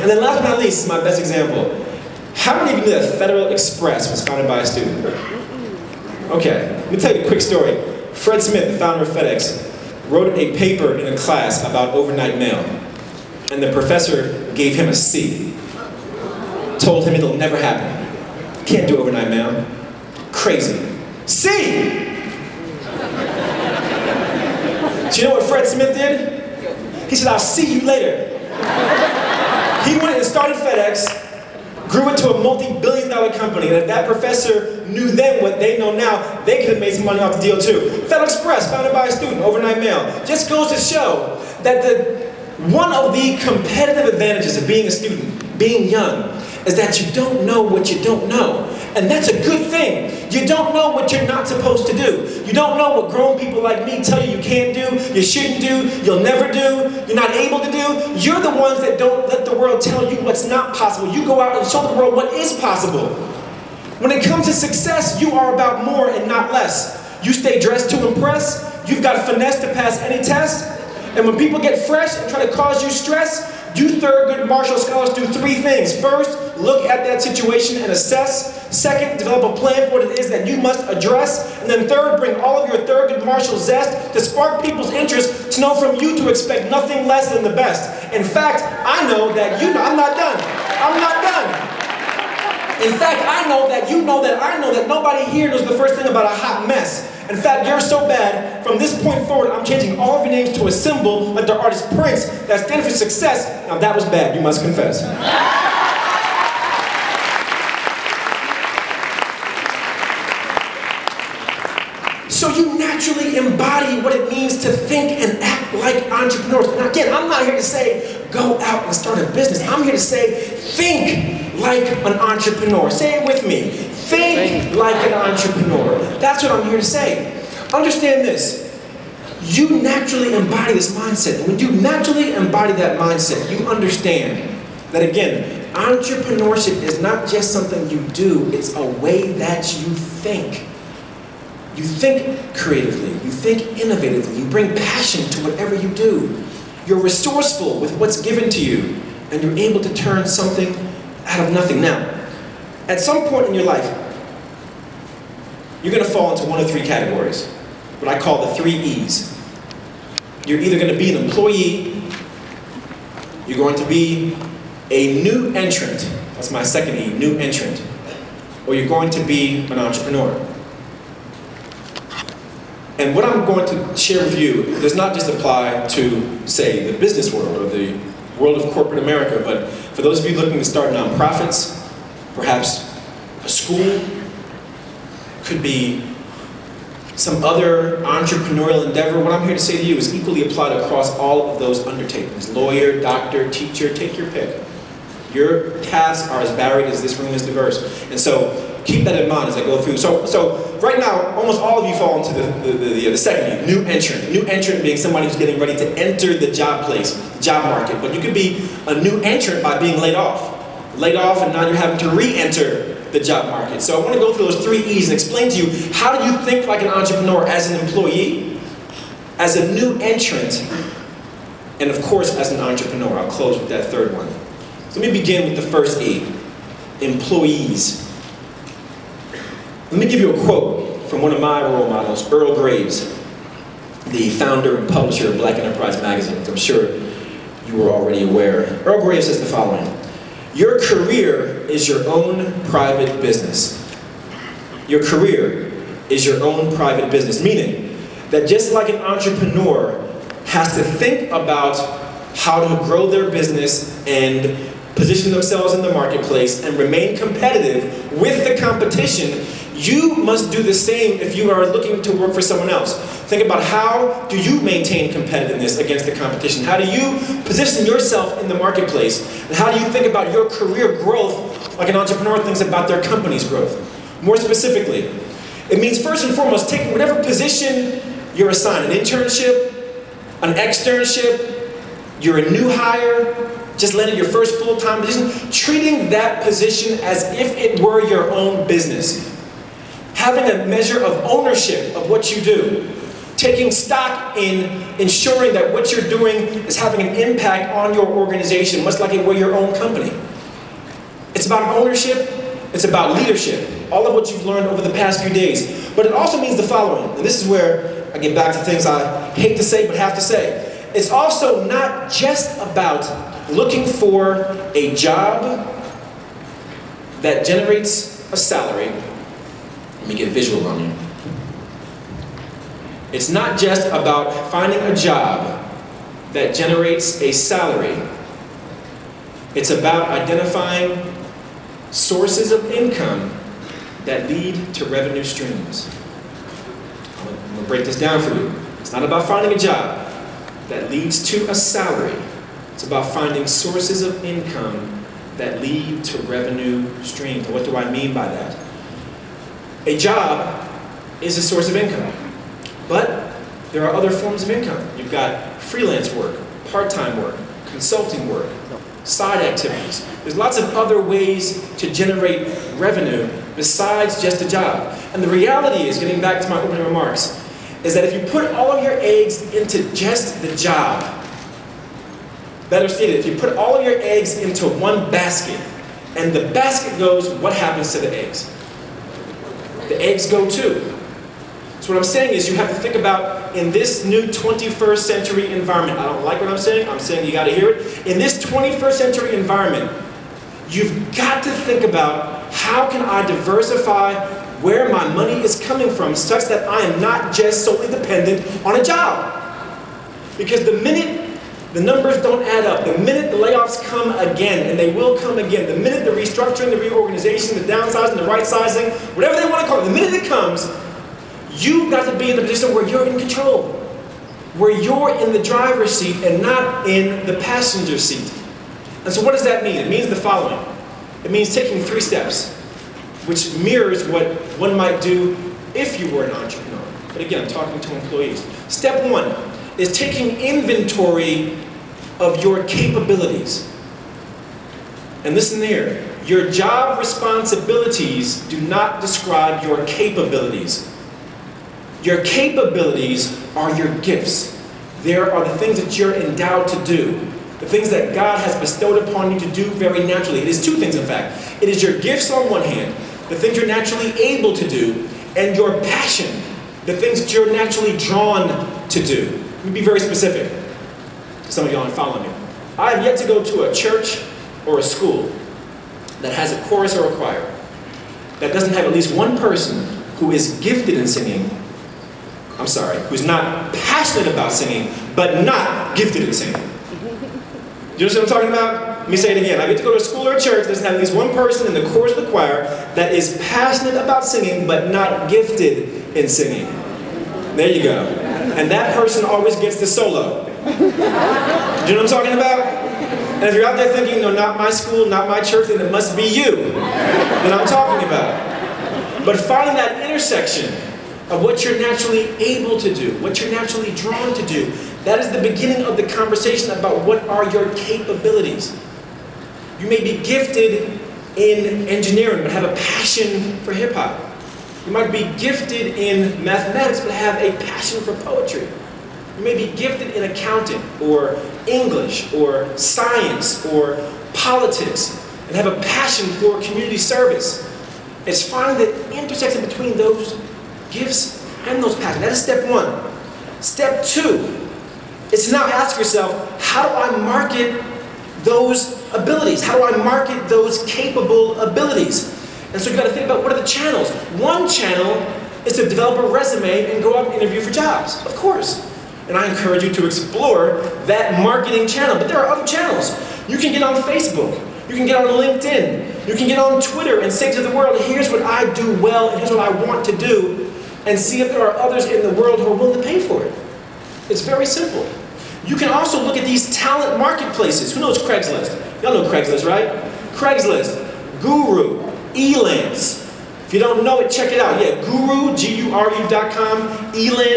And then last but not least, is my best example. How many of you knew that Federal Express was founded by a student? Okay, let me tell you a quick story. Fred Smith, the founder of FedEx, wrote a paper in a class about overnight mail. And the professor gave him a C. Told him it'll never happen. Can't do overnight mail. Crazy. C! Do you know what Fred Smith did? He said, I'll see you later. He went and started FedEx, grew it to a multi-billion-dollar company, and if that professor knew then what they know now, they could have made some money off the deal too. Federal Express, founded by a student, overnight mail. Just goes to show that one of the competitive advantages of being a student, being young, is that you don't know what you don't know. And that's a good thing. You don't know what you're not supposed to do. You don't know what grown people like me tell you can't do, you shouldn't do, you'll never do, you're not able to do. You're the ones that don't let the world tell you what's not possible. You go out and show the world what is possible. When it comes to success, you are about more and not less. You stay dressed to impress, you've got finesse to pass any test, and when people get fresh and try to cause you stress, you Thurgood Marshall scholars do three things. First, look at that situation and assess. Second, develop a plan for what it is that you must address. And then third, bring all of your Thurgood Marshall zest to spark people's interest to know from you to expect nothing less than the best. In fact, I know that you know, I'm not done. I'm not done. In fact, I know that you know that I know that nobody here knows the first thing about a hot mess. In fact, you're so bad, from this point forward, I'm changing all of your names to a symbol like the artist Prince that stands for success. Now that was bad, you must confess. So you naturally embody what it means to think and act like entrepreneurs. And again, I'm not here to say, go out and start a business. I'm here to say, think like an entrepreneur. Say it with me. Think like an entrepreneur. That's what I'm here to say. Understand this. You naturally embody this mindset. And when you naturally embody that mindset, you understand that, again, entrepreneurship is not just something you do, it's a way that you think. You think creatively, you think innovatively, you bring passion to whatever you do. You're resourceful with what's given to you, and you're able to turn something out of nothing. Now, at some point in your life, you're going to fall into one of three categories, what I call the 3 E's. You're either going to be an employee, you're going to be a new entrant, that's my second E, new entrant, or you're going to be an entrepreneur. And what I'm going to share with you does not just apply to, say, the business world or the world of corporate America, but for those of you looking to start nonprofits, perhaps a school, could be some other entrepreneurial endeavor. What I'm here to say to you is equally applied across all of those undertakings. Lawyer, doctor, teacher, take your pick. Your tasks are as varied as this room is diverse. And so keep that in mind as I go through. So right now, almost all of you fall into the second, new entrant. New entrant being somebody who's getting ready to enter the job place, the job market. But you could be a new entrant by being laid off. Laid off, and now you're having to re-enter the job market. So I want to go through those 3 E's and explain to you, how do you think like an entrepreneur as an employee, as a new entrant, and of course as an entrepreneur. I'll close with that third one. So let me begin with the first E, employees. Let me give you a quote from one of my role models, Earl Graves, the founder and publisher of Black Enterprise magazine. I'm sure you were already aware. Earl Graves says the following: your career is your own private business. Your career is your own private business, meaning that just like an entrepreneur has to think about how to grow their business and position themselves in the marketplace and remain competitive with the competition, you must do the same if you are looking to work for someone else. Think about, how do you maintain competitiveness against the competition? How do you position yourself in the marketplace? And how do you think about your career growth like an entrepreneur thinks about their company's growth? More specifically, it means first and foremost taking whatever position you're assigned, an internship, an externship, you're a new hire, just landed your first full-time position, treating that position as if it were your own business. Having a measure of ownership of what you do. taking stock in ensuring that what you're doing is having an impact on your organization, much like it were your own company. It's about ownership, it's about leadership, all of what you've learned over the past few days. But it also means the following, and this is where I get back to things I hate to say but have to say. It's also not just about looking for a job that generates a salary. Let me get visual on you. It's not just about finding a job that generates a salary. It's about identifying sources of income that lead to revenue streams. I'm going to break this down for you. It's not about finding a job that leads to a salary. It's about finding sources of income that lead to revenue streams. And what do I mean by that? A job is a source of income, but there are other forms of income. You've got freelance work, part-time work, consulting work, side activities. There's lots of other ways to generate revenue besides just a job. And the reality is, getting back to my opening remarks, is that if you put all of your eggs into just the job, better stated, if you put all of your eggs into one basket, and the basket goes, what happens to the eggs? The eggs go too. So what I'm saying is you have to think about, in this new 21st century environment, I don't like what I'm saying you gotta hear it. In this 21st century environment, you've got to think about, how can I diversify where my money is coming from such that I am not just solely dependent on a job? Because the minute the numbers don't add up, the minute the layoffs come again, and they will come again, the minute the restructuring, the reorganization, the downsizing, the right sizing, whatever they want to call it, the minute it comes, you've got to be in the position where you're in control, where you're in the driver's seat and not in the passenger seat. And so what does that mean? It means the following. It means taking 3 steps, which mirrors what one might do if you were an entrepreneur. But again, I'm talking to employees. Step 1 is taking inventory of your capabilities. And listen there, your job responsibilities do not describe your capabilities. Your capabilities are your gifts. There are the things that you're endowed to do, the things that God has bestowed upon you to do very naturally. It is 2 things, in fact. It is your gifts on one hand, the things you're naturally able to do, and your passion, the things that you're naturally drawn to do. Let me be very specific. Some of y'all aren't following me. I have yet to go to a church or a school that has a chorus or a choir that doesn't have at least one person who is gifted in singing, who's not passionate about singing, but not gifted in singing. You know what I'm talking about? Let me say it again. I get to go to a school or a church that doesn't have at least one person in the chorus of the choir that is passionate about singing, but not gifted in singing. There you go. And that person always gets the solo. Do you know what I'm talking about? And if you're out there thinking, no, not my school, not my church, then it must be you that I'm talking about. But finding that intersection of what you're naturally able to do, what you're naturally drawn to do, that is the beginning of the conversation about what are your capabilities. You may be gifted in engineering, but have a passion for hip-hop. You might be gifted in mathematics, but have a passion for poetry. You may be gifted in accounting, or English, or science, or politics, and have a passion for community service. It's finding the intersection between those gifts and those passions. That is step 1. Step 2 is to now ask yourself, how do I market those abilities? How do I market those capable abilities? And so you've got to think about, what are the channels? One channel is to develop a resume and go out and interview for jobs, of course. And I encourage you to explore that marketing channel. But there are other channels. You can get on Facebook. You can get on LinkedIn. You can get on Twitter and say to the world, here's what I do well and here's what I want to do, and see if there are others in the world who are willing to pay for it. It's very simple. You can also look at these talent marketplaces. Who knows Craigslist? Y'all know Craigslist, right? Craigslist, Guru, Elance. If you don't know it, check it out. Yeah, Guru, Guru.com, Elance.